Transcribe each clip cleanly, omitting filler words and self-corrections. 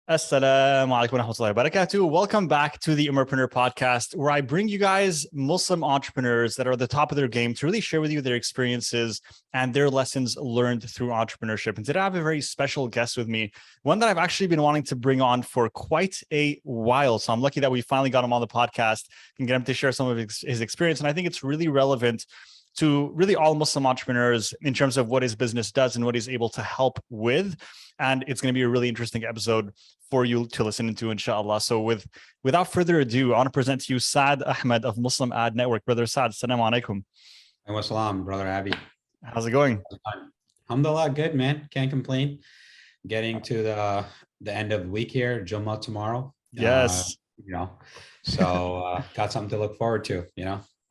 Assalamu alaikum wa rahmatullahi wa barakatuh. Welcome back to the Ummahpreneur podcast, where I bring you guys Muslim entrepreneurs that are at the top of their game to really share with you their experiences and their lessons learned through entrepreneurship. And today I have a very special guest with me, one that I've actually been wanting to bring on for quite a while. So I'm lucky that we finally got him on the podcast and get him to share some of his experience. And I think it's really relevant to really all Muslim entrepreneurs in terms of what his business does and what he's able to help with. And it's going to be a really interesting episode for you to listen to, inshallah. So without further ado, I want to present to you Saad Ahmad of Muslim Ad Network. Brother Saad, assalamu alaikum. Wassalam, brother Abby. How's it going? Alhamdulillah, good, man. Can't complain. Getting to the end of the week here, Jummah tomorrow. Yes. So got something to look forward to,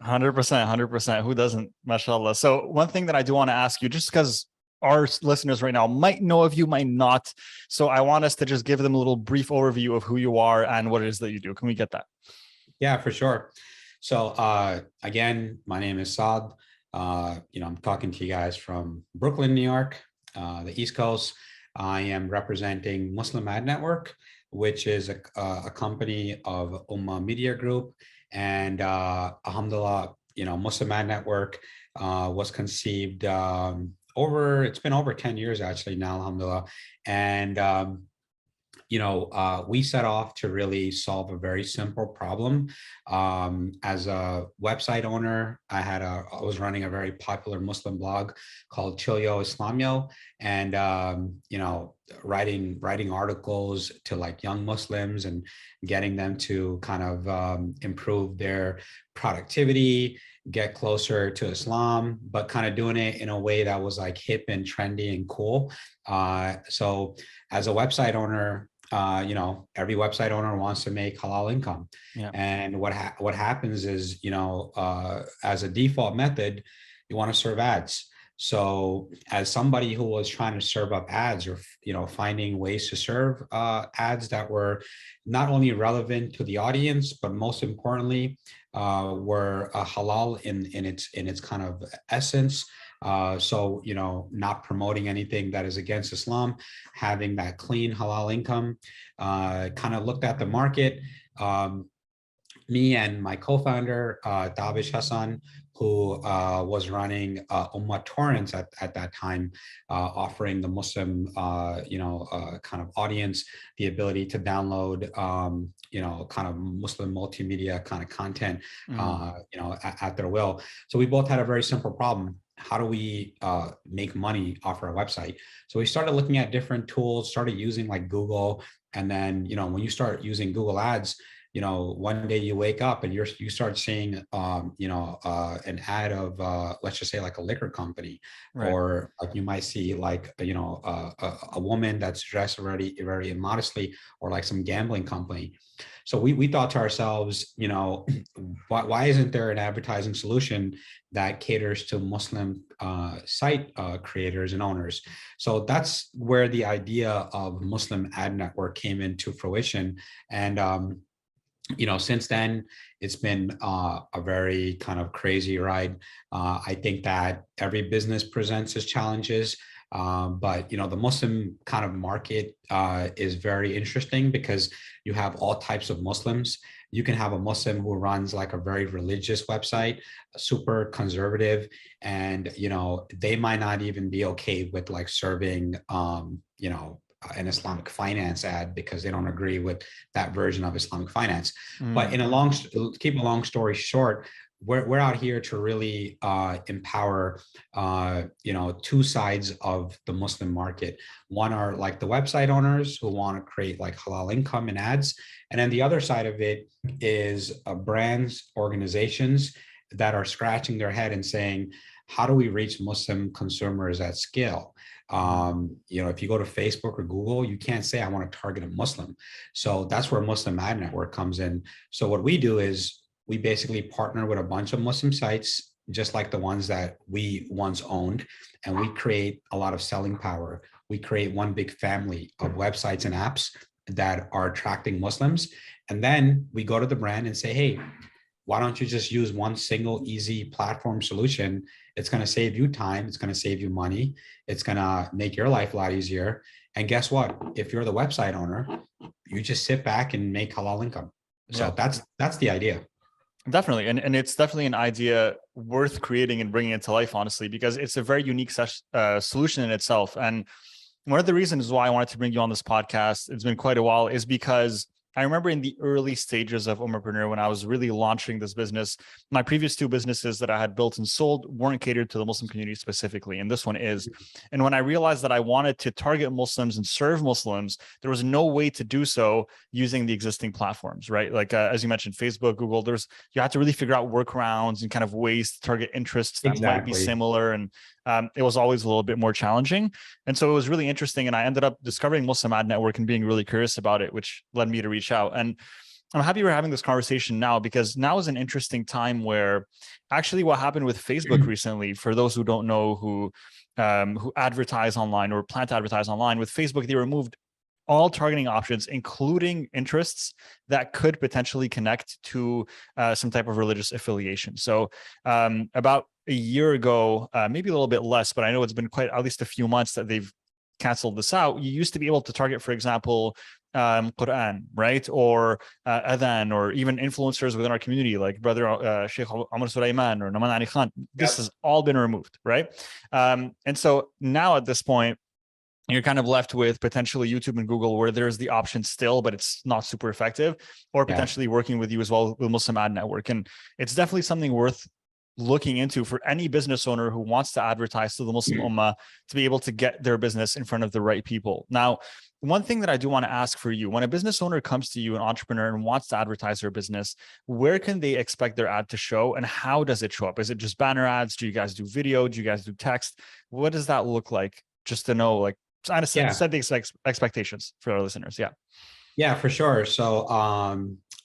100%. Who doesn't? MashaAllah. So one thing that I do want to ask you, just because our listeners right now might know of you, might not. So I want us to just give them a little brief overview of who you are and what it is that you do. Can we get that? Yeah, for sure. So again, my name is Saad. I'm talking to you guys from Brooklyn, New York, the East Coast. I am representing Muslim Ad Network, which is a company of Ummah Media Group. And alhamdulillah, Muslim Ad Network was conceived it's been over 10 years actually now, alhamdulillah. And, we set off to really solve a very simple problem. As a website owner, I was running a very popular Muslim blog called el-asmar, and, writing articles to like young Muslims and getting them to kind of improve their productivity, get closer to Islam, but kind of doing it in a way that was like hip and trendy and cool. So as a website owner, every website owner wants to make halal income. Yeah. And what happens is, as a default method, you want to serve ads. So as somebody who was trying to serve up ads or, finding ways to serve ads that were not only relevant to the audience, but most importantly, were halal in its kind of essence. So, not promoting anything that is against Islam, having that clean halal income, kind of looked at the market. Me and my co-founder, Davish Hassan, who was running Ummahpreneur at that time, offering the Muslim, kind of audience the ability to download, kind of Muslim multimedia kind of content, at their will. So we both had a very simple problem. How do we make money off our website? So we started looking at different tools, started using like Google. And then, when you start using Google Ads, one day you wake up and you start seeing, an ad of, let's just say like a liquor company, right? Or like you might see like, a woman that's dressed very, very immodestly, or like some gambling company. So we thought to ourselves, why isn't there an advertising solution that caters to Muslim site creators and owners? So that's where the idea of Muslim Ad Network came into fruition. And, since then, it's been a very kind of crazy ride. I think that every business presents its challenges. But the Muslim kind of market is very interesting because you have all types of Muslims. You can have a Muslim who runs like a very religious website, super conservative, and they might not even be okay with like serving an Islamic finance ad because they don't agree with that version of Islamic finance. But keep a long story short, we're out here to really empower, two sides of the Muslim market. One are like the website owners who want to create like halal income and ads. And then the other side of it is brands, organizations that are scratching their head and saying, how do we reach Muslim consumers at scale? If you go to Facebook or Google, you can't say I want to target a Muslim. So that's where Muslim Ad Network comes in. So what we do is we basically partner with a bunch of Muslim sites, just like the ones that we once owned, and we create a lot of selling power. We create one big family of websites and apps that are attracting Muslims. And then we go to the brand and say, hey, why don't you just use one single easy platform solution? It's going to save you time. It's going to save you money. It's going to make your life a lot easier. And guess what? If you're the website owner, you just sit back and make halal income. So Yeah. that's the idea. Definitely. And it's definitely an idea worth creating and bringing it to life, honestly, because it's a very unique solution in itself. And one of the reasons why I wanted to bring you on this podcast, it's been quite a while, is because I remember in the early stages of Ummahpreneur, when I was really launching this business, my previous two businesses that I had built and sold weren't catered to the Muslim community specifically, and this one is. And when I realized that I wanted to target Muslims and serve Muslims, there was no way to do so using the existing platforms, right? Like as you mentioned, Facebook, Google. You had to really figure out workarounds and kind of ways to target interests that might be Exactly. similar, and it was always a little bit more challenging. And so it was really interesting. And I ended up discovering Muslim Ad Network and being really curious about it, which led me to reach out. And I'm happy we're having this conversation now, because now is an interesting time where actually what happened with Facebook recently, for those who don't know, who advertise online or plan to advertise online with Facebook, they removed all targeting options, including interests that could potentially connect to some type of religious affiliation. So about a year ago, maybe a little bit less, but I know it's been quite at least a few months that they've canceled this out. You used to be able to target, for example, Quran, right? Or Adhan, or even influencers within our community, like brother Sheikh Omar Sulaiman or Naman Ali Khan. This has all been removed, right? And so now at this point, you're kind of left with potentially YouTube and Google, where there's the option still, but it's not super effective, or potentially working with you as well with Muslim Ad Network. And it's definitely something worth looking into for any business owner who wants to advertise to the Muslim Ummah, to be able to get their business in front of the right people. Now, one thing that I do want to ask for you, when a business owner comes to you, an entrepreneur, and wants to advertise their business, where can they expect their ad to show, and how does it show up? Is it just banner ads? Do you guys do video? Do you guys do text? What does that look like? Just to know, like, kind of set the expectations for our listeners. Yeah. Yeah, for sure. So,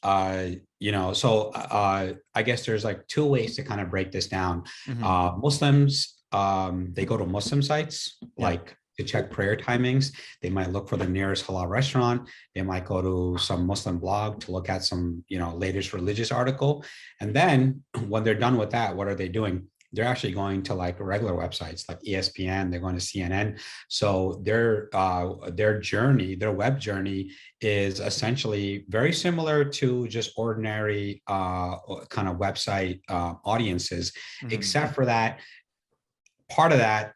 I guess there's like two ways to kind of break this down. Muslims, they go to Muslim sites, like to check prayer timings. They might look for the nearest halal restaurant. They might go to some Muslim blog to look at some, latest religious article. And then when they're done with that, what are they doing? They're actually going to like regular websites like ESPN, they're going to CNN. So their journey, their web journey is essentially very similar to just ordinary kind of website audiences, except for that part of that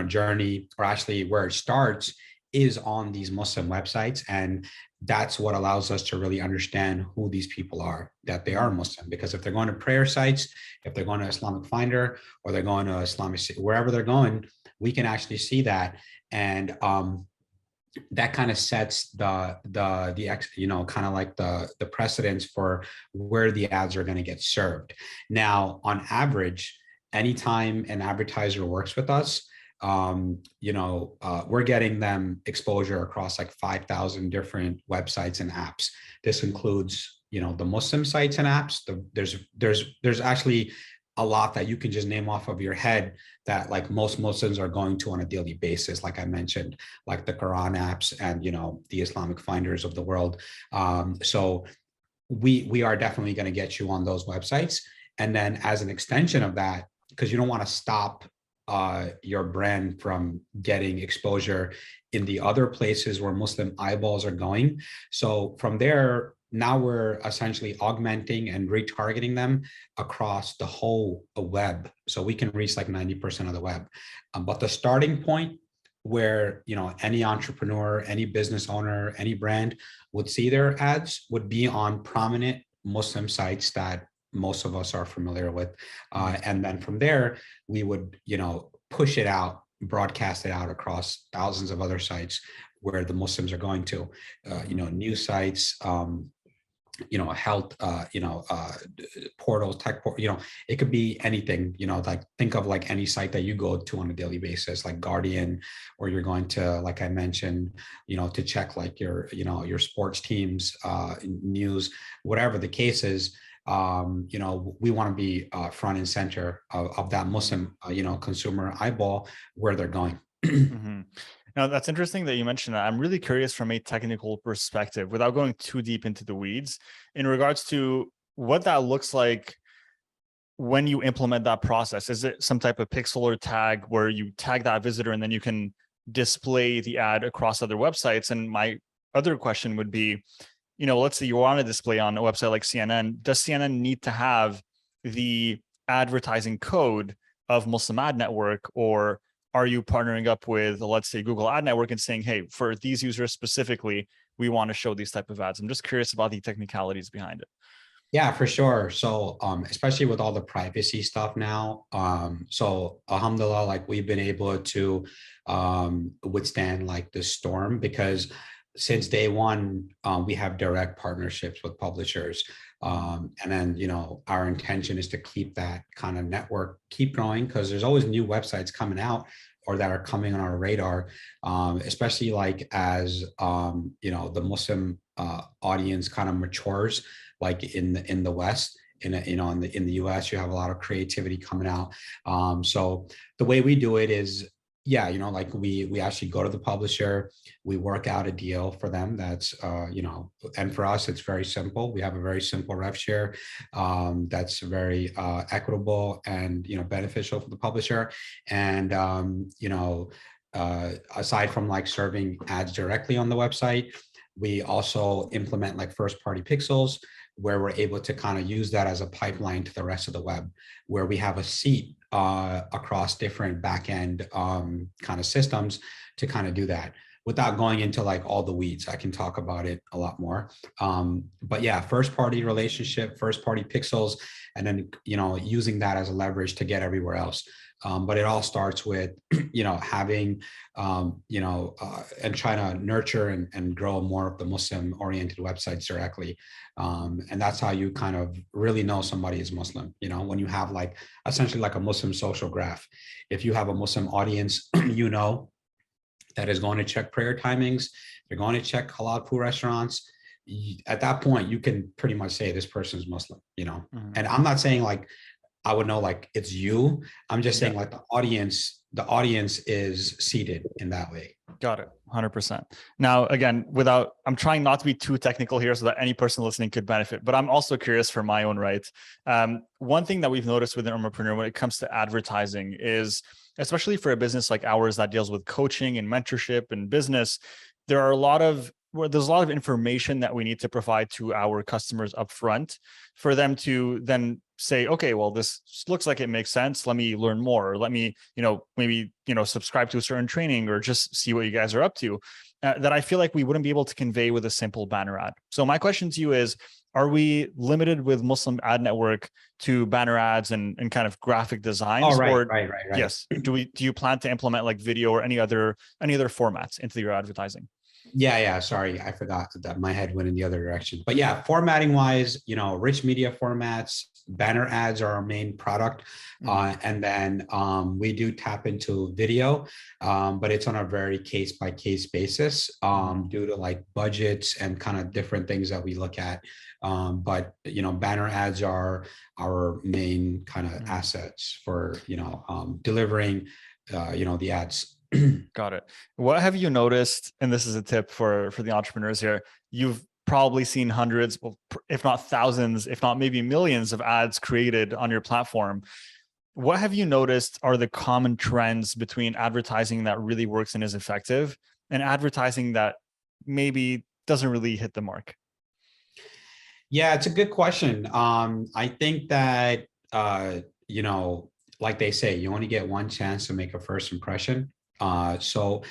journey, or actually where it starts, is on these Muslim websites. And that's what allows us to really understand who these people are, that they are Muslim. Because if they're going to prayer sites, if they're going to Islamic Finder, or they're going to Islamic, wherever they're going, we can actually see that. And that kind of sets the kind of like the precedence for where the ads are going to get served. Now, on average, anytime an advertiser works with us, we're getting them exposure across like 5,000 different websites and apps. This includes, the Muslim sites and apps. There's actually a lot that you can just name off of your head that like most Muslims are going to on a daily basis. Like I mentioned, like the Quran apps and, the Islamic Finders of the world. So we are definitely going to get you on those websites. And then as an extension of that, because you don't want to stop your brand from getting exposure in the other places where Muslim eyeballs are going. So from there, now we're essentially augmenting and retargeting them across the whole web. So we can reach like 90% of the web. But the starting point where, any entrepreneur, any business owner, any brand would see their ads would be on prominent Muslim sites that most of us are familiar with. And then from there, we would, push it out, broadcast it out across thousands of other sites where the Muslims are going to, news sites, health, portals, tech, it could be anything, like think of like any site that you go to on a daily basis, like Guardian, or you're going to, like I mentioned, to check like your sports teams, news, whatever the case is. We want to be front and center of that Muslim, consumer eyeball where they're going. Now, that's interesting that you mentioned that. I'm really curious from a technical perspective, without going too deep into the weeds, in regards to what that looks like when you implement that process. Is it some type of pixel or tag where you tag that visitor and then you can display the ad across other websites? And my other question would be, let's say you want to display on a website like CNN. Does CNN need to have the advertising code of Muslim Ad Network, or are you partnering up with, let's say, Google Ad Network and saying, hey, for these users specifically, we want to show these type of ads? I'm just curious about the technicalities behind it. Yeah, for sure. So especially with all the privacy stuff now, so alhamdulillah, like we've been able to withstand like the storm, because since day one, we have direct partnerships with publishers. And then, our intention is to keep that kind of network keep growing, because there's always new websites coming out or that are coming on our radar, especially like as, the Muslim audience kind of matures, like in the West. In the US, you have a lot of creativity coming out. So the way we do it is, yeah, like we actually go to the publisher, we work out a deal for them that's, and for us, it's very simple. We have a very simple rev share that's very equitable and, beneficial for the publisher. And, aside from like serving ads directly on the website, we also implement like first party pixels, where we're able to kind of use that as a pipeline to the rest of the web, where we have a seat across different backend kind of systems to kind of do that. Without going into like all the weeds, I can talk about it a lot more. But yeah, first party relationship, first party pixels, and then, using that as a leverage to get everywhere else. But it all starts with, having, and trying to nurture and grow more of the Muslim oriented websites directly. And that's how you kind of really know somebody is Muslim, when you have like essentially like a Muslim social graph. If you have a Muslim audience, that is going to check prayer timings, they're going to check halal food restaurants. At that point, you can pretty much say this person is Muslim, And I'm not saying like I would know like it's you. I'm just saying like the audience is seated in that way. Got it. 100%. Now, again, I'm trying not to be too technical here so that any person listening could benefit, but I'm also curious for my own right. One thing that we've noticed within Ummahpreneur when it comes to advertising is, especially for a business like ours that deals with coaching and mentorship and business, there's a lot of information that we need to provide to our customers upfront for them to then say, okay, well, this looks like it makes sense. Let me learn more. Or let me, maybe, subscribe to a certain training or just see what you guys are up to, that I feel like we wouldn't be able to convey with a simple banner ad. So my question to you is, are we limited with Muslim Ad Network to banner ads and kind of graphic designs? Oh, right, or, right. Yes. Do you plan to implement like video or any other formats into your advertising? Yeah. Sorry, I forgot that my head went in the other direction. But yeah, formatting wise, rich media formats, banner ads are our main product. And then we do tap into video, but it's on a very case by case basis due to like budgets and kind of different things that we look at. But, banner ads are our main kind of assets for, delivering, the ads. Got it. What have you noticed? And this is a tip for the entrepreneurs here. You've probably seen hundreds, if not thousands, if not maybe millions of ads created on your platform. What have you noticed are the common trends between advertising that really works and is effective and advertising that maybe doesn't really hit the mark? Yeah, it's a good question. I think that, like they say, you only get one chance to make a first impression. So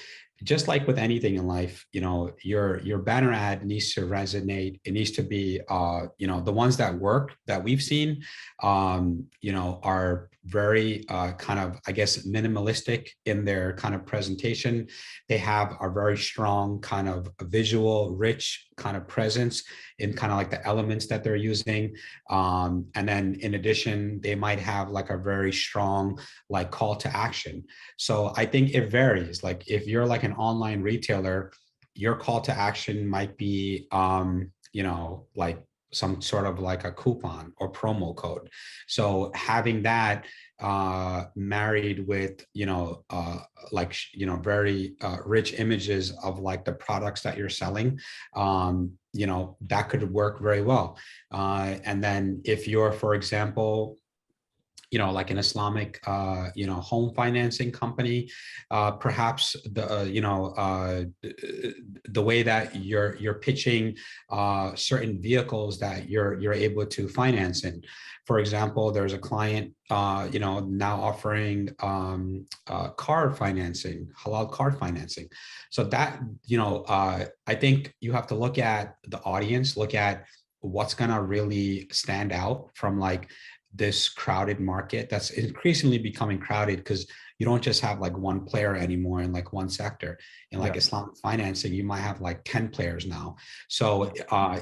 just like with anything in life, your banner ad needs to resonate. It needs to be, the ones that work that we've seen, are very kind of, I guess, minimalistic in their kind of presentation. They have a very strong kind of visual, rich kind of presence in kind of like the elements that they're using. And then in addition, they might have like a very strong like call to action. So I think it varies. Like if you're like an online retailer, your call to action might be, like some sort of like a coupon or promo code. So having that married with, very rich images of like the products that you're selling, that could work very well. And then if you're, for example, like an Islamic, home financing company, perhaps the way that you're pitching certain vehicles that you're able to finance in. For example, there's a client, now offering car financing, halal car financing. So that, I think you have to look at the audience, look at what's going to really stand out from like this crowded market that's increasingly becoming crowded, because you don't just have like one player anymore in like one sector. In like Islamic financing, you might have like 10 players now. So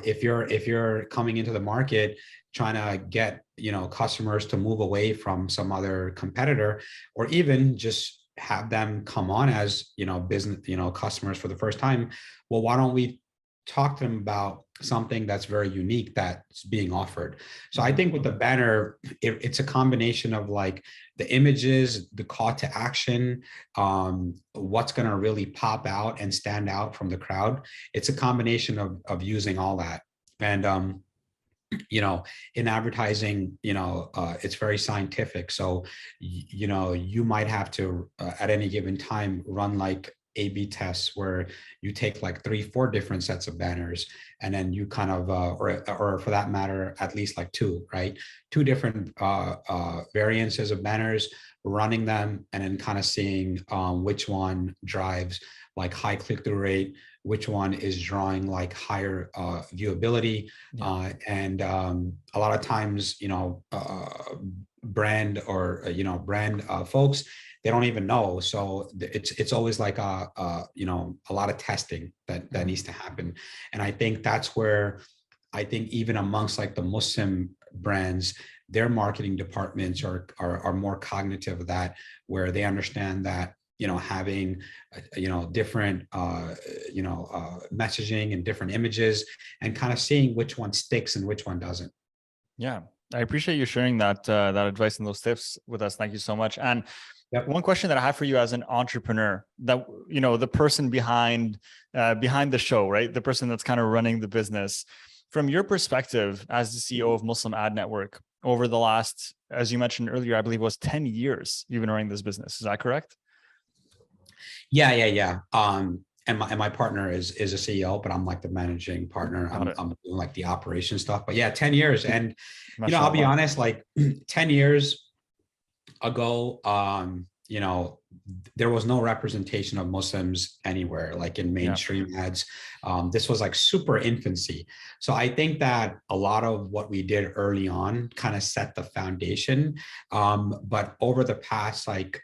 if you're coming into the market trying to get customers to move away from some other competitor, or even just have them come on as business customers for the first time, well, why don't we talk to them about something that's very unique that's being offered? So I think with the banner, it's a combination of like the images, the call to action, what's going to really pop out and stand out from the crowd. It's a combination of using all that. And in advertising, it's very scientific. So, you might have to, at any given time, run like A/B tests where you take like 3-4 different sets of banners, and then you kind of, or for that matter, at least like two, right? Two different variances of banners, running them, and then kind of seeing which one drives like high click-through rate, which one is drawing like higher viewability. And a lot of times, brand or, brand folks, they don't even know. So it's always like a lot of testing that needs to happen. And I think that's where, I think even amongst like the Muslim brands, their marketing departments are more cognitive of that, where they understand that having different messaging and different images, and kind of seeing which one sticks and which one doesn't. Yeah, I appreciate you sharing that advice and those tips with us. Thank you so much. And one question that I have for you as an entrepreneur, that the person behind the show, right? The person that's kind of running the business. From your perspective as the CEO of Muslim Ad Network, over the last, as you mentioned earlier, I believe it was 10 years you've been running this business. Is that correct? Yeah. And my partner is a CEO, but I'm like the managing partner. I'm doing like the operation stuff. But yeah, 10 years. And I'll be honest, like 10 years ago, there was no representation of Muslims anywhere, like in mainstream ads. This was like super infancy. So I think that a lot of what we did early on kind of set the foundation. But over the past, like,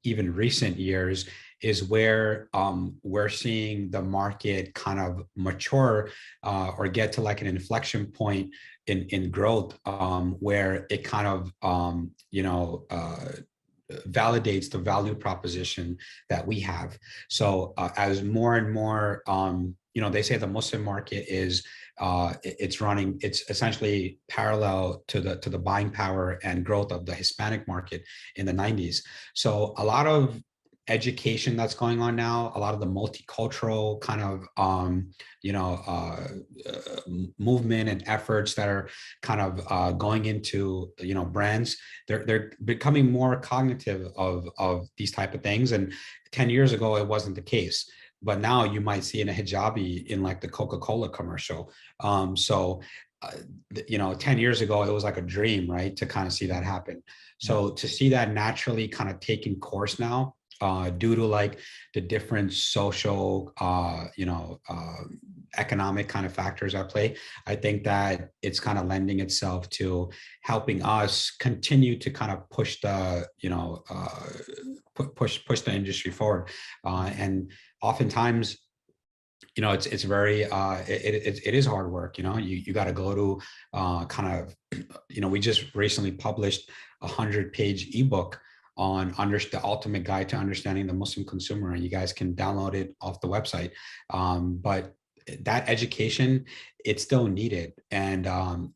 even recent years, is where we're seeing the market kind of mature or get to like an inflection point in growth, where it kind of validates the value proposition that we have. So as more and more, they say the Muslim market is it's essentially parallel to the buying power and growth of the Hispanic market in the 90s. So a lot of education that's going on now, a lot of the multicultural kind of movement and efforts that are kind of going into brands, they're becoming more cognitive of these type of things. And 10 years ago it wasn't the case, but now you might see in a hijabi in like the Coca-Cola commercial. 10 years ago it was like a dream, right, to kind of see that happen. So to see that naturally kind of taking course now, due to like the different social, economic kind of factors at play, I think that it's kind of lending itself to helping us continue to kind of push the, push the industry forward. And oftentimes, it's very, it is hard work. You got to go to kind of, we just recently published a 100-page ebook on the ultimate guide to understanding the Muslim consumer, and you guys can download it off the website. But that education, it's still needed, and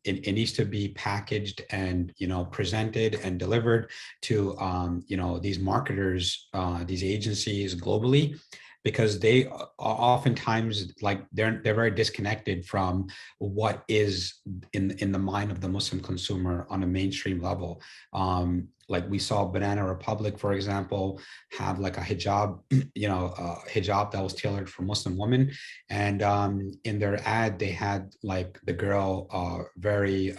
it needs to be packaged and presented and delivered to these marketers, these agencies globally, because they oftentimes, like, they're very disconnected from what is in the mind of the Muslim consumer on a mainstream level. Like we saw Banana Republic, for example, have like a hijab, hijab that was tailored for Muslim women. And in their ad, they had like the girl very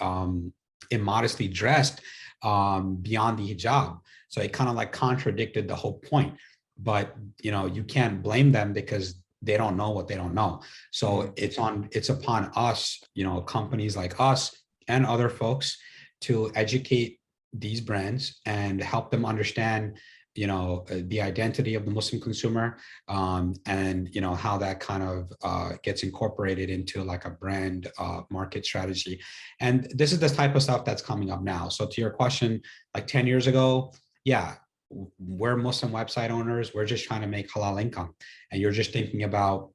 immodestly dressed beyond the hijab. So it kind of like contradicted the whole point. But you can't blame them because they don't know what they don't know. So it's upon us, companies like us and other folks, to educate these brands and help them understand the identity of the Muslim consumer, and how that kind of gets incorporated into like a brand market strategy. And this is the type of stuff that's coming up now. So to your question, like 10 years ago, yeah, we're Muslim website owners, we're just trying to make halal income, and you're just thinking about,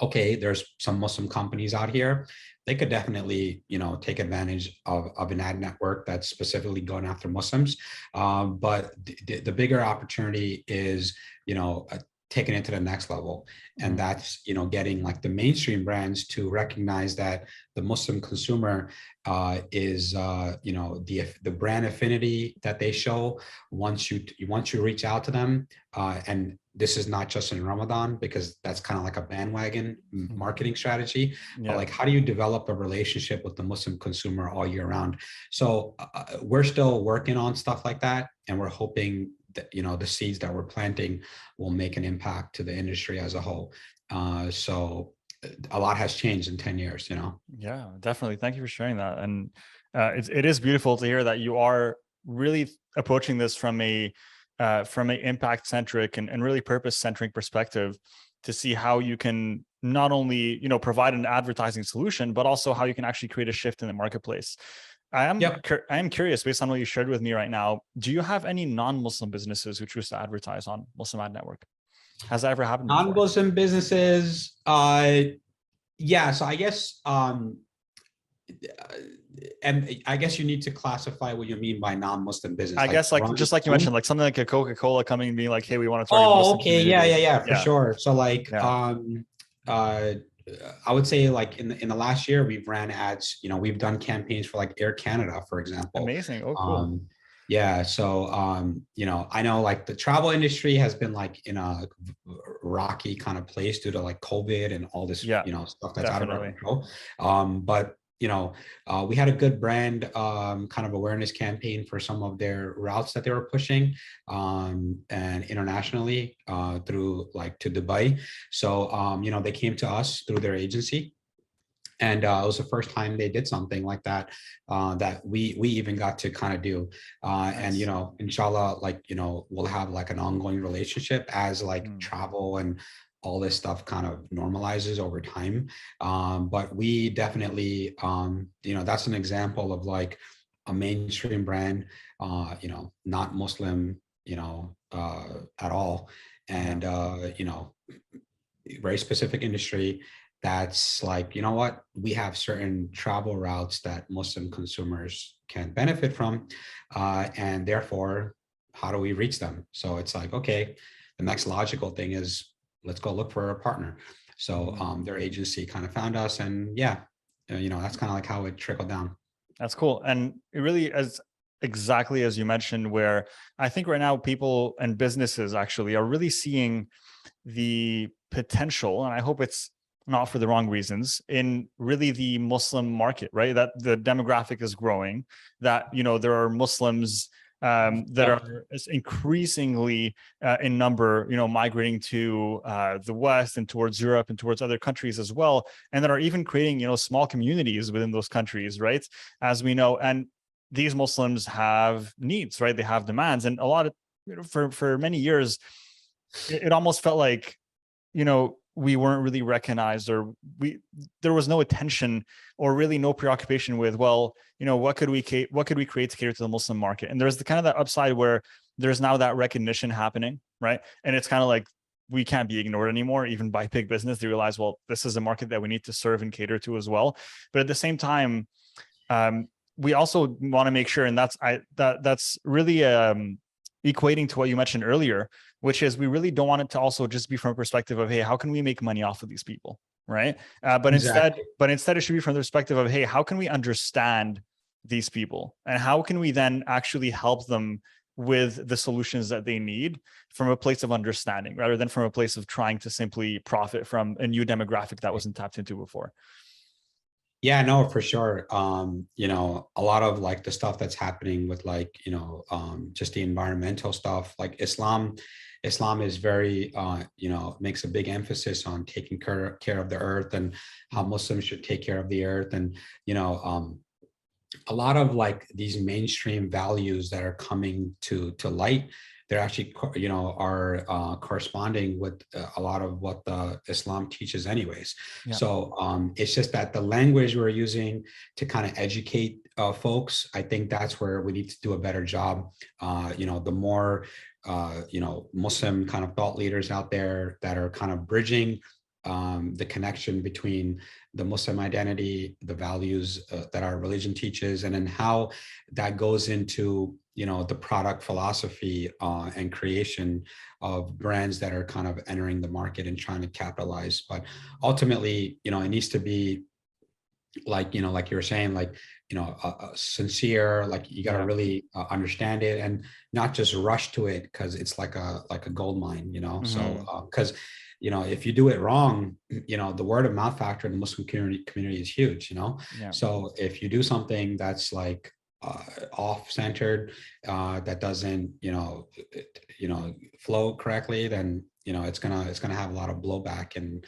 okay, there's some Muslim companies out here, they could definitely, take advantage of an ad network that's specifically going after Muslims. But the bigger opportunity is, taking it to the next level. And that's, getting like the mainstream brands to recognize that the Muslim consumer is, the brand affinity that they show once you reach out to them. And this is not just in Ramadan, because that's kind of like a bandwagon marketing strategy, but like, how do you develop a relationship with the Muslim consumer all year round? So we're still working on stuff like that. And we're hoping that, the seeds that we're planting will make an impact to the industry as a whole. So a lot has changed in 10 years, Yeah, definitely. Thank you for sharing that. And it is beautiful to hear that you are really approaching this from a impact centric and really purpose centric perspective, to see how you can not only provide an advertising solution, but also how you can actually create a shift in the marketplace. I am curious, based on what you shared with me right now, do you have any non-Muslim businesses who choose to advertise on Muslim Ad Network? Has that ever happened before? Non-Muslim businesses, yeah. So I guess, and I guess you need to classify what you mean by non-Muslim business. I guess like just like you mentioned, like something like a Coca-Cola coming and being like, "Hey, we want to target Muslim okay, community." yeah, for sure. So like, I would say like in the last year, we've ran ads. We've done campaigns for like Air Canada, for example. Amazing. Oh, cool. Yeah. So, I know like the travel industry has been like in a rocky kind of place due to like COVID and all this, stuff that's out of our control. But we had a good brand kind of awareness campaign for some of their routes that they were pushing, and internationally through like to Dubai. So, they came to us through their agency. And it was the first time they did something like that, that we even got to kind of do. And, inshallah, like, we'll have like an ongoing relationship as like travel and all this stuff kind of normalizes over time. But we definitely, that's an example of like a mainstream brand, not Muslim, at all. And, very specific industry that's like, what, we have certain travel routes that Muslim consumers can benefit from. And therefore, how do we reach them? So it's like, okay, the next logical thing is let's go look for a partner. So their agency kind of found us, and that's kind of like how it trickled down. That's cool. And it really is exactly as you mentioned, where I think right now people and businesses actually are really seeing the potential, and I hope it's not for the wrong reasons, in really the Muslim market, right? That the demographic is growing, that, there are Muslims that are increasingly in number, migrating to the West and towards Europe and towards other countries as well, and that are even creating, small communities within those countries, right? As we know, and these Muslims have needs, right? They have demands, and a lot of, for many years, it almost felt like, we weren't really recognized, or there was no attention or really no preoccupation with, well, what could we create to cater to the Muslim market? And there's the kind of that upside where there's now that recognition happening, right? And it's kind of like, we can't be ignored anymore, even by big business. They realize, well, this is a market that we need to serve and cater to as well. But at the same time, we also want to make sure, and that's really equating to what you mentioned earlier, which is we really don't want it to also just be from a perspective of, hey, how can we make money off of these people, right? But Exactly. instead it should be from the perspective of, hey, how can we understand these people and how can we then actually help them with the solutions that they need from a place of understanding rather than from a place of trying to simply profit from a new demographic that wasn't tapped into before. Yeah, no, for sure. A lot of like the stuff that's happening with like, just the environmental stuff, like Islam is very, makes a big emphasis on taking care of the earth and how Muslims should take care of the earth. And, a lot of like these mainstream values that are coming to light, they're actually are corresponding with a lot of what the Islam teaches anyways. Yeah. So it's just that the language we're using to kind of educate folks, I think that's where we need to do a better job. The more Muslim kind of thought leaders out there that are kind of bridging the connection between the Muslim identity, the values that our religion teaches, and then how that goes into the product philosophy and creation of brands that are kind of entering the market and trying to capitalize. But ultimately, it needs to be like like you were saying, like sincere, like you got to really understand it and not just rush to it because it's like a gold mine, so because if you do it wrong, the word of mouth factor in the Muslim community is huge, Yeah. So if you do something that's like off-centered, that doesn't flow correctly, then it's gonna have a lot of blowback. And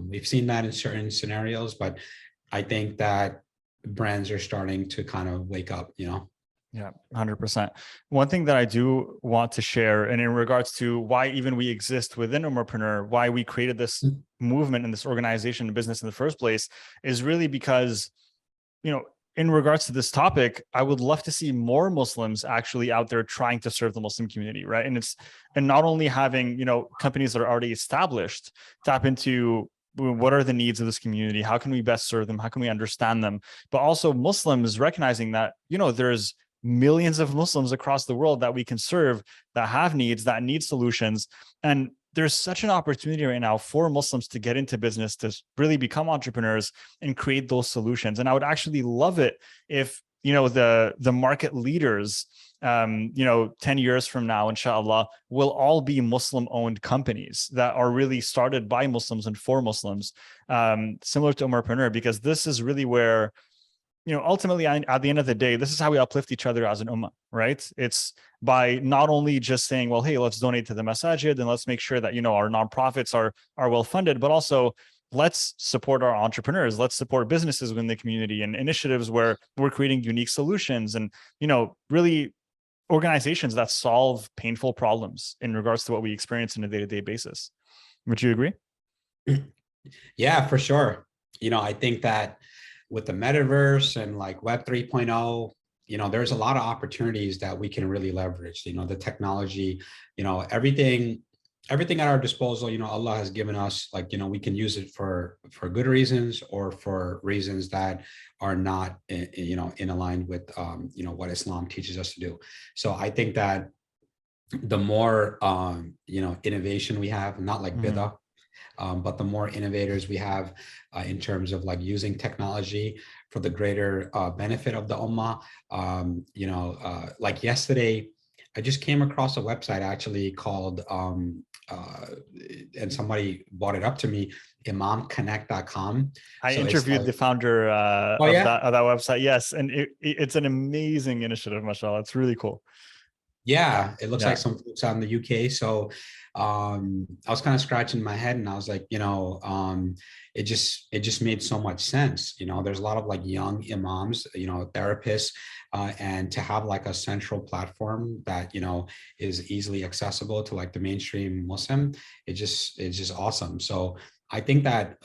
we've seen that in certain scenarios, but I think that brands are starting to kind of wake up. Yeah, 100%. One thing that I do want to share, and in regards to why even we exist within Ummahpreneur, why we created this movement and this organization and business in the first place, is really because, in regards to this topic, I would love to see more Muslims actually out there trying to serve the Muslim community, right? And not only having, companies that are already established tap into what are the needs of this community, how can we best serve them, how can we understand them, but also Muslims recognizing that, there's millions of Muslims across the world that we can serve, that have needs, that need solutions. And there's such an opportunity right now for Muslims to get into business, to really become entrepreneurs and create those solutions. And I would actually love it if, the market leaders, 10 years from now, inshallah, will all be Muslim owned companies that are really started by Muslims and for Muslims, similar to Ummahpreneur, because this is really where, ultimately, at the end of the day, this is how we uplift each other as an ummah, right? It's by not only just saying, well, hey, let's donate to the masajid and let's make sure that, our nonprofits are well funded, but also let's support our entrepreneurs. Let's support businesses within the community and initiatives where we're creating unique solutions and, really organizations that solve painful problems in regards to what we experience on a day-to-day basis. Would you agree? Yeah, for sure. I think that with the metaverse and like Web 3.0, there's a lot of opportunities that we can really leverage. The technology, everything at our disposal, Allah has given us, like, we can use it for good reasons or for reasons that are not, in aligned with, what Islam teaches us to do. So I think that the more, innovation we have, not like bid'ah, but the more innovators we have in terms of like using technology for the greater benefit of the ummah. Like yesterday, I just came across a website actually called, and somebody brought it up to me, imamconnect.com. I So interviewed the founder oh, of yeah? that website. Yes. And it's an amazing initiative, mashallah. It's really cool. Yeah, it looks Yeah. like some folks out in the UK. So I was kind of scratching my head and I was like, it just made so much sense. There's a lot of like young imams, therapists, and to have like a central platform that, is easily accessible to like the mainstream Muslim, it's just awesome. So I think that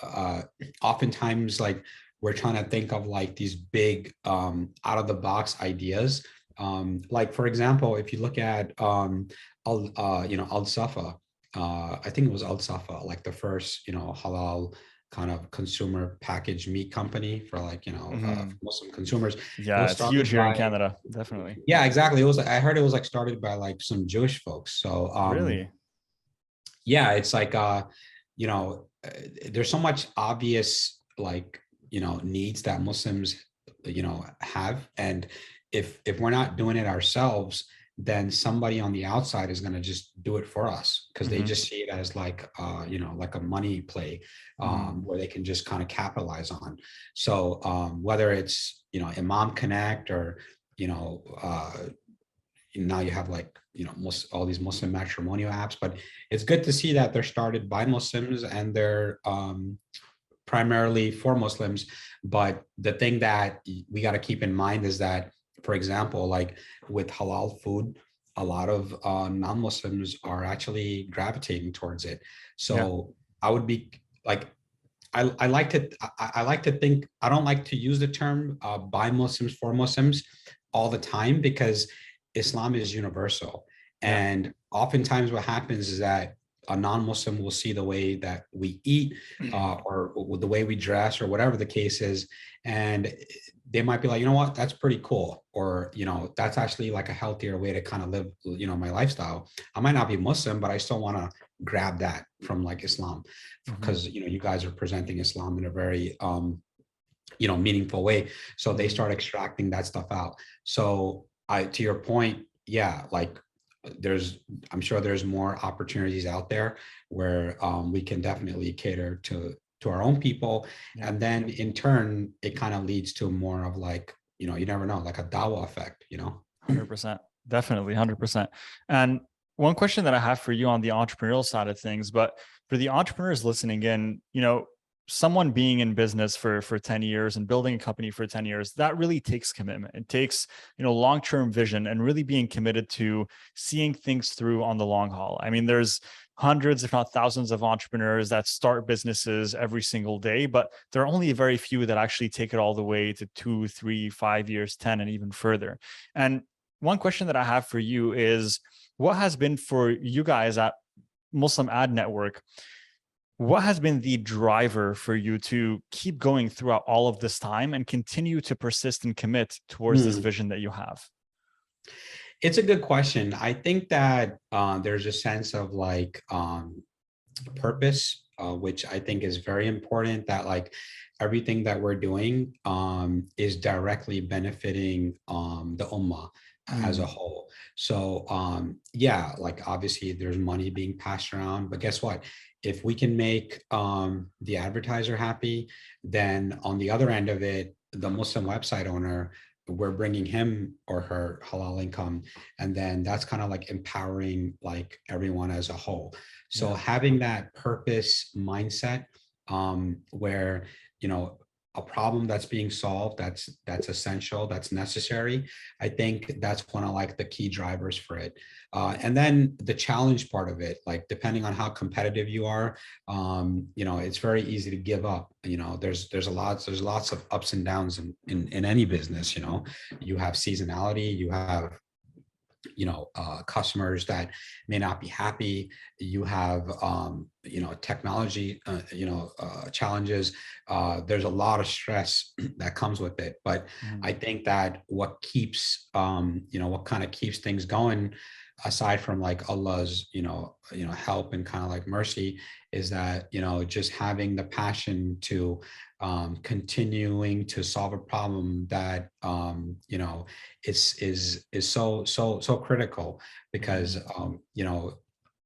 oftentimes like we're trying to think of like these big out of the box ideas. Like for example, if you look at Al Safa, I think it was Al Safa, like the first halal kind of consumer packaged meat company for like Muslim consumers. Yeah, it's huge here in Canada, definitely. Yeah, exactly. I heard it was like started by like some Jewish folks. So really, Yeah, it's like you know, there's so much obvious like, needs that Muslims, have. And if we're not doing it ourselves, then somebody on the outside is going to just do it for us, because they Hmm. just see it as like like a money play, Hmm. where they can just kind of capitalize on. So whether it's Imam Connect, or you know uh now you have like all these Muslim matrimonial apps. But it's good to see that they're started by Muslims, and they're primarily for Muslims. But the thing that we got to keep in mind is that, for example, like with halal food, a lot of non-Muslims are actually gravitating towards it. Yeah. So I would be like, I like to I like to think, I don't like to use the term by Muslims for Muslims all the time, because Islam is universal. Yeah. And oftentimes what happens is that a non-Muslim will see the way that we eat, or the way we dress, or whatever the case is, and they might be like, you know what, that's pretty cool, or that's actually like a healthier way to kind of live my lifestyle. I might not be Muslim, but I still want to grab that from like Islam, Hmm. because you guys are presenting Islam in a very meaningful way. So they Hmm. start extracting that stuff out. So I to your point, yeah, like there's I'm sure there's more opportunities out there where we can definitely cater to our own people. Yeah. And then in turn it kind of leads to more of like, you never know, like a dawah effect. 100%. Definitely 100%. And one question that I have for you on the entrepreneurial side of things, but for the entrepreneurs listening in, someone being in business for 10 years and building a company for 10 years, that really takes commitment. It takes, long-term vision and really being committed to seeing things through on the long haul. I mean, there's hundreds, if not thousands, of entrepreneurs that start businesses every single day, but there are only very few that actually take it all the way to 2, 3, 5 years, 10, and even further. And one question that I have for you is, what has been for you guys at Muslim Ad Network, what has been the driver for you to keep going throughout all of this time and continue to persist and commit towards this Hmm. vision that you have? It's a good question. I think that there's a sense of like purpose, which I think is very important, that like everything that we're doing is directly benefiting the ummah as a Mm, whole. So yeah, like obviously there's money being passed around, but guess what? If we can make the advertiser happy, then on the other end of it, the Muslim website owner, we're bringing him or her halal income, and then that's kind of like empowering like everyone as a whole. So yeah. having that purpose mindset, where a problem that's being solved, that's essential, that's necessary. I think that's one of like the key drivers for it. And then the challenge part of it, like depending on how competitive you are, it's very easy to give up. There's lots of ups and downs in any business. You have seasonality, you have customers that may not be happy, you have technology challenges. There's a lot of stress that comes with it, but I Mhm. think that what keeps what kind of keeps things going, aside from like Allah's help and kind of like mercy, is that just having the passion to continuing to solve a problem that is so critical. Because Mhm.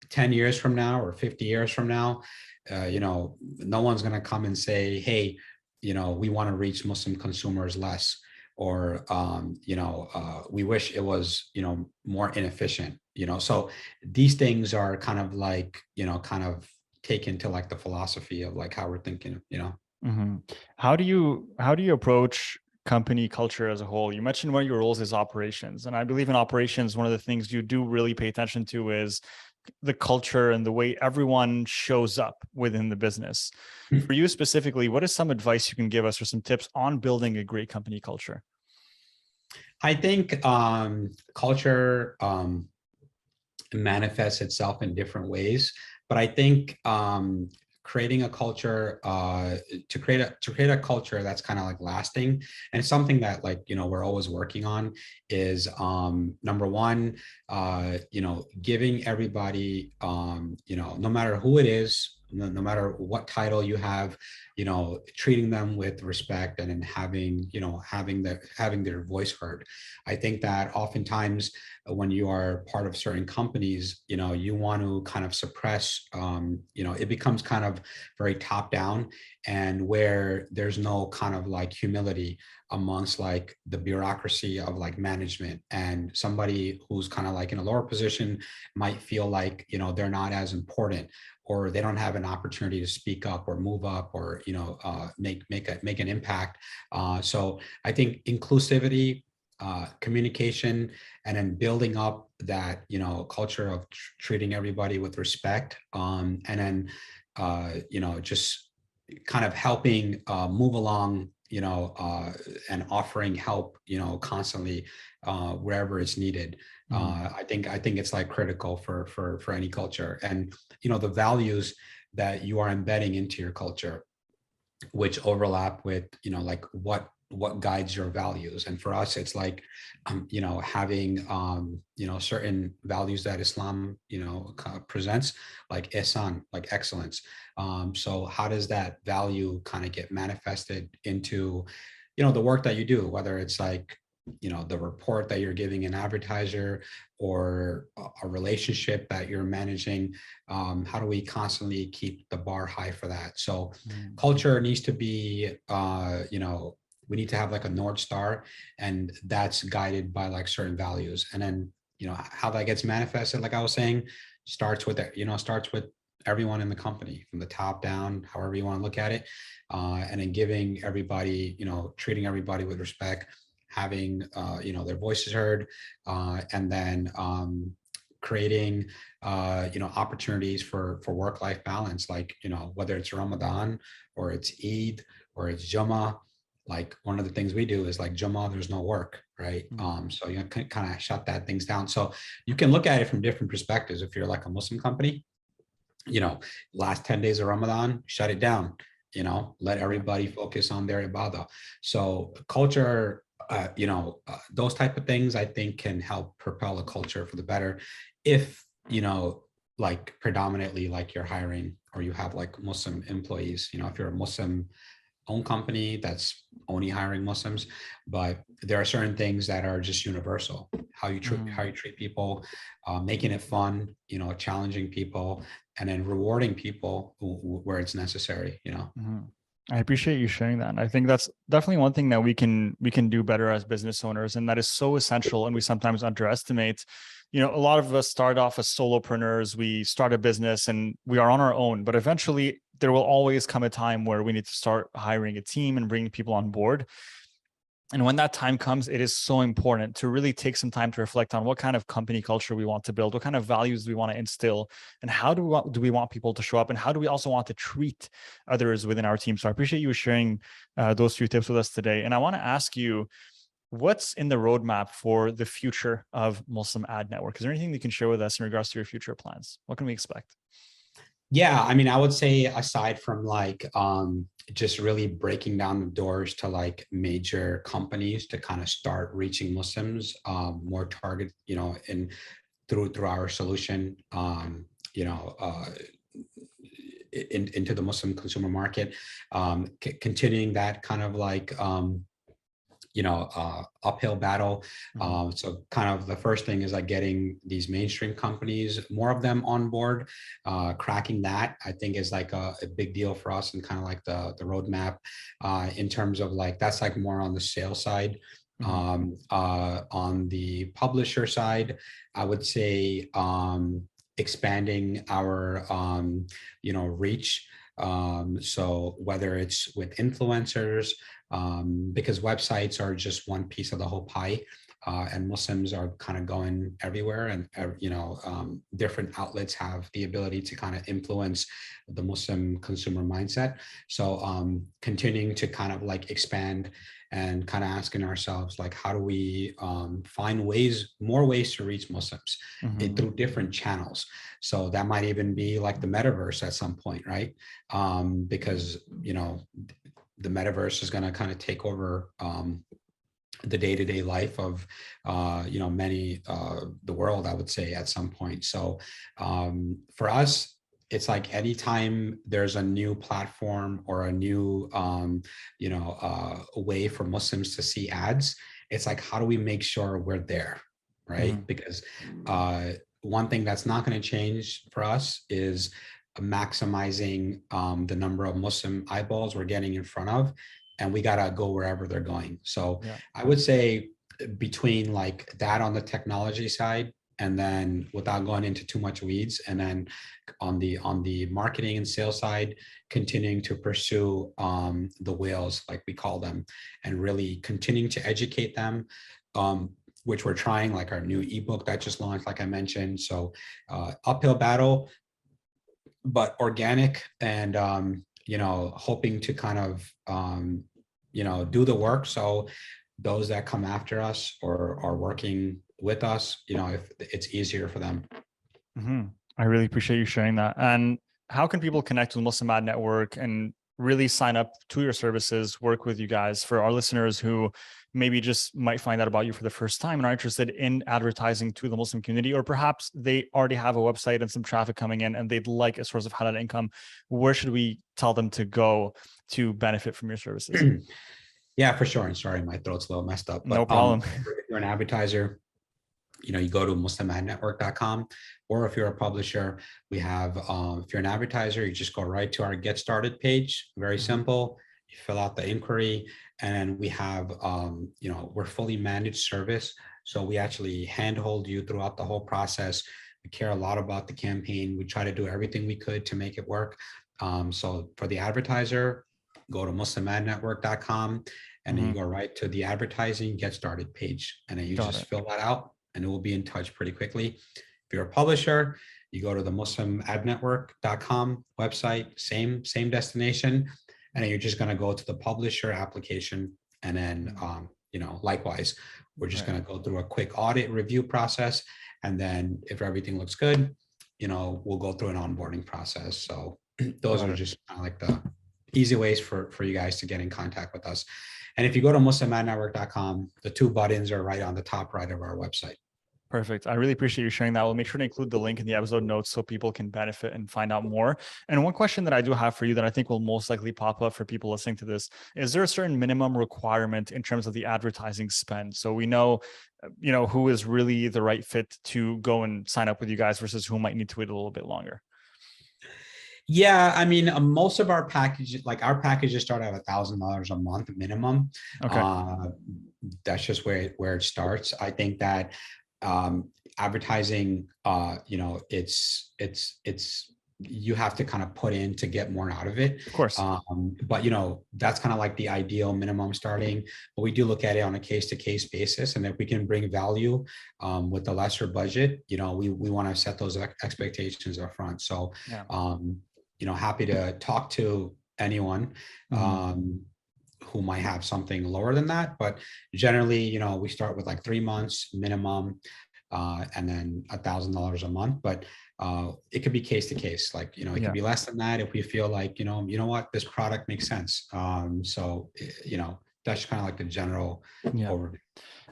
10 years from now or 50 years from now, no one's going to come and say, hey, we want to reach Muslim consumers less, or we wish it was more inefficient. So these things are kind of like kind of taken to like the philosophy of like how we're thinking. Mhm. How do you approach company culture as a whole? You mentioned one of your roles is operations, and I believe in operations, one of the things you do really pay attention to is the culture and the way everyone shows up within the business. For you specifically, what is some advice you can give us or some tips on building a great company culture? I think culture manifests itself in different ways, but I think creating a culture, to create a culture that's kind of like lasting, and something that, like, we're always working on, is number one, giving everybody, no matter who it is, no matter what title you have, treating them with respect, and then having their voice heard. I think that oftentimes when you are part of certain companies, you want to kind of suppress, it becomes kind of very top down, and where there's no kind of like humility amongst like the bureaucracy of like management, and somebody who's kind of like in a lower position might feel like, they're not as important, or they don't have an opportunity to speak up or move up, or make an impact. So I think inclusivity, communication, and then building up that culture of treating everybody with respect, and then just kind of helping move along, and offering help, constantly, wherever it's needed. I think it's like critical for any culture, and the values that you are embedding into your culture, which overlap with like what guides your values. And for us, it's like having certain values that Islam presents, like ihsan, like excellence. So how does that value kind of get manifested into the work that you do, whether it's like the report that you're giving an advertiser, or a relationship that you're managing? How do we constantly keep the bar high for that? So culture needs to be, we need to have like a North Star, and that's guided by like certain values. And then, how that gets manifested, like I was saying, starts with everyone in the company, from the top down, however you want to look at it. And then giving everybody, treating everybody with respect, having, their voices heard, and then creating, opportunities for work-life balance, like, whether it's Ramadan, or it's Eid, or it's Jummah. Like, one of the things we do is like Jummah, there's no work, right? So you can kind of shut that things down. So you can look at it from different perspectives. If you're like a Muslim company, last 10 days of Ramadan, shut it down, let everybody focus on their ibadah. So culture, those type of things, I think, can help propel a culture for the better. If, like predominantly like you're hiring, or you have like Muslim employees, if you're a Muslim owned company that's only hiring Muslims. But there are certain things that are just universal: how you treat people, making it fun, challenging people, and then rewarding people where it's necessary. I appreciate you sharing that. And I think that's definitely one thing that we can do better as business owners, and that is so essential, and we sometimes underestimate. A lot of us start off as solopreneurs. We start a business and we are on our own, but eventually there will always come a time where we need to start hiring a team and bringing people on board. And when that time comes, it is so important to really take some time to reflect on what kind of company culture we want to build, what kind of values we want to instill, and how do we want people to show up, and how do we also want to treat others within our team. So I appreciate you sharing those few tips with us today. And I want to ask you, what's in the roadmap for the future of Muslim Ad Network? Is there anything you can share with us in regards to your future plans? What can we expect? Yeah, I mean, I would say, aside from like just really breaking down the doors to like major companies to kind of start reaching Muslims, more target, and through our solution, into the Muslim consumer market, continuing that kind of like uphill battle. So kind of the first thing is like getting these mainstream companies, more of them on board. Cracking that, I think, is like a big deal for us, and kind of like the roadmap, in terms of like, that's like more on the sales side. On the publisher side, I would say expanding our reach. So whether it's with influencers, because websites are just one piece of the whole pie. and Muslims are kind of going everywhere, and different outlets have the ability to kind of influence the Muslim consumer mindset. So continuing to kind of like expand and kind of asking ourselves, like, how do we find more ways to reach Muslims through different channels? So that might even be like the metaverse at some point, right? Because the metaverse is going to kind of take over the day-to-day life of many the world, I would say, at some point. So for us, it's like anytime there's a new platform or a new way for Muslims to see ads, it's like, how do we make sure we're there, right? Because one thing that's not going to change for us is maximizing the number of Muslim eyeballs we're getting in front of, and we got to go wherever they're going. So I would say between like that on the technology side, and then without going into too much weeds, and then on the marketing and sales side, continuing to pursue the whales, like we call them, and really continuing to educate them, which we're trying, like our new ebook that just launched, like I mentioned. So uphill battle, but organic, and hoping to kind of do the work. So those that come after us or are working with us, if it's easier for them. I really appreciate you sharing that. And how can people connect with Muslim Ad Network and really sign up to your services, work with you guys? For our listeners who maybe just might find out about you for the first time and are interested in advertising to the Muslim community, or perhaps they already have a website and some traffic coming in and they'd like a source of halal income, where should we tell them to go to benefit from your services? Yeah, for sure. And sorry, my throat's a little messed up. But, no problem. If you're an advertiser, you go to muslimadnetwork.com, or if you're a publisher, we have, if you're an advertiser, you just go right to our Get Started page. Very simple. You fill out the inquiry, and we have, we're fully managed service. So we actually handhold you throughout the whole process. We care a lot about the campaign. We try to do everything we could to make it work. So for the advertiser, go to muslimadnetwork.com, and then you go right to the advertising Get Started page, and then you fill that out, and it will be in touch pretty quickly. If you're a publisher, you go to the muslimadnetwork.com website, same destination, and then you're just going to go to the publisher application, and then likewise, we're just going to go through a quick audit review process, and then if everything looks good, we'll go through an onboarding process. So those are just kind of like the easy ways for you guys to get in contact with us. And if you go to muslimadnetwork.com, the two buttons are right on the top right of our website. Perfect. I really appreciate you sharing that. We'll make sure to include the link in the episode notes so people can benefit and find out more. And one question that I do have for you that I think will most likely pop up for people listening to this, is there a certain minimum requirement in terms of the advertising spend? So we know, who is really the right fit to go and sign up with you guys versus who might need to wait a little bit longer. Yeah, I mean, most of our packages, like our packages start at $1,000 a month minimum. Okay. That's just where it starts. I think that advertising, it's you have to kind of put in to get more out of it. Of course. But that's kind of like the ideal minimum starting. But we do look at it on a case-to-case basis, and if we can bring value with the lesser budget, we want to set those expectations up front. So, happy to talk to anyone who might have something lower than that. But generally, we start with like 3 months minimum, and then $1,000 a month. But it could be case to case, like, it could be less than that if we feel like, what, this product makes sense. So, that's kind of like the general overview.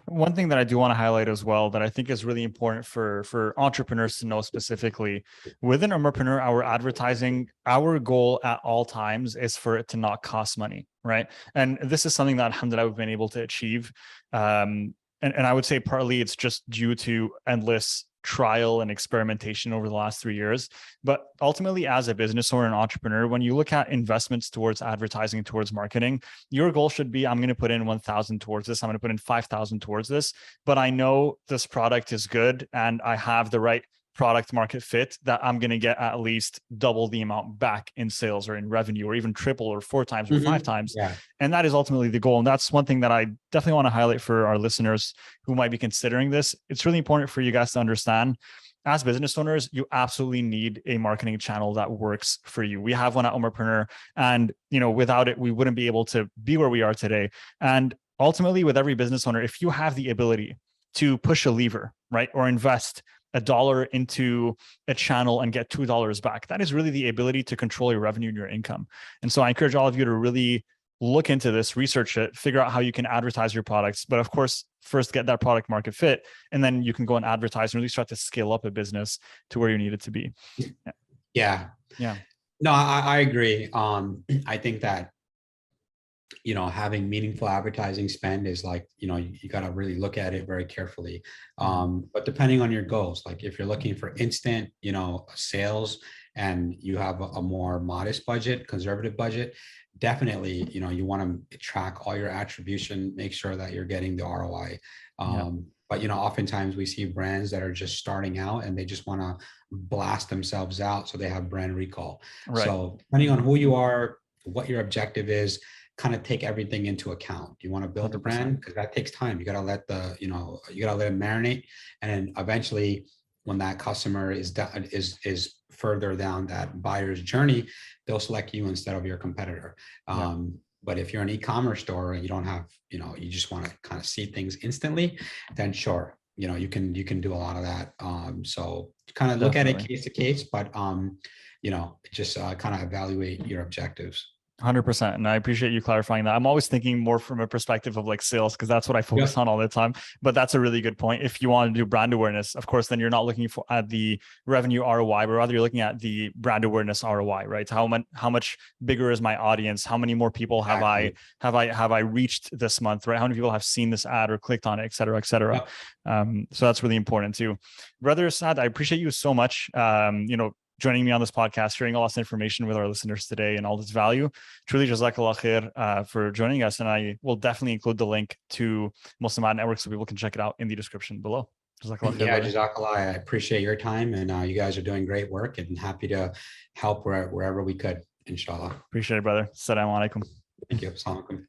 One thing that I do want to highlight as well that I think is really important for entrepreneurs to know specifically, within Ummahpreneur, our advertising, our goal at all times is for it to not cost money, right? And this is something that, alhamdulillah, we've been able to achieve. And I would say partly it's just due to endless trial and experimentation over the last 3 years. But ultimately, as a business owner and entrepreneur, when you look at investments towards advertising, towards marketing, your goal should be, I'm going to put in 1,000 towards this. I'm going to put in 5,000 towards this, but I know this product is good and I have the right product market fit, that I'm going to get at least double the amount back in sales or in revenue, or even triple or 4 times or 5 times. Yeah. And that is ultimately the goal. And that's one thing that I definitely want to highlight for our listeners who might be considering this. It's really important for you guys to understand, as business owners, you absolutely need a marketing channel that works for you. We have one at Ummahpreneur, and without it, we wouldn't be able to be where we are today. And ultimately, with every business owner, if you have the ability to push a lever, right, or invest $1 into a channel and get $2 back, that is really the ability to control your revenue and your income. And so I encourage all of you to really look into this, research it, figure out how you can advertise your products. But of course, first get that product market fit, and then you can go and advertise and really start to scale up a business to where you need it to be. Yeah. Yeah. No, I agree. I think that, having meaningful advertising spend is like, you got to really look at it very carefully. But depending on your goals, like if you're looking for instant, sales, and you have a more modest budget, conservative budget, definitely, you want to track all your attribution, make sure that you're getting the ROI. But, oftentimes we see brands that are just starting out and they just want to blast themselves out, so they have brand recall. Right. So depending on who you are, what your objective is, kind of take everything into account. You want to build 100%. A brand, because that takes time. You got to let you got to let it marinate. And then eventually, when that customer is further down that buyer's journey, they'll select you instead of your competitor. But if you're an e-commerce store and you don't have, you just want to kind of see things instantly, then sure, you can do a lot of that. So kind of look at it case to case, but just kind of evaluate your objectives. 100%. And I appreciate you clarifying that. I'm always thinking more from a perspective of like sales, because that's what I focus on all the time. But that's a really good point. If you want to do brand awareness, of course, then you're not looking at the revenue ROI, but rather you're looking at the brand awareness ROI, right? How much bigger is my audience? How many more people have I reached this month, right? How many people have seen this ad or clicked on it, et cetera, et cetera. So that's really important too. Brother Saad, I appreciate you so much. Joining me on this podcast, sharing all this information with our listeners today and all this value. Truly, Jazakallah khair for joining us. And I will definitely include the link to Muslim Ad Network so people can check it out in the description below. Jazakallah khair. Yeah, Jazakallah. I appreciate your time, and you guys are doing great work, and happy to help wherever we could, inshallah. Appreciate it, brother. Assalamu alaikum. Thank you. Assalamu alaikum.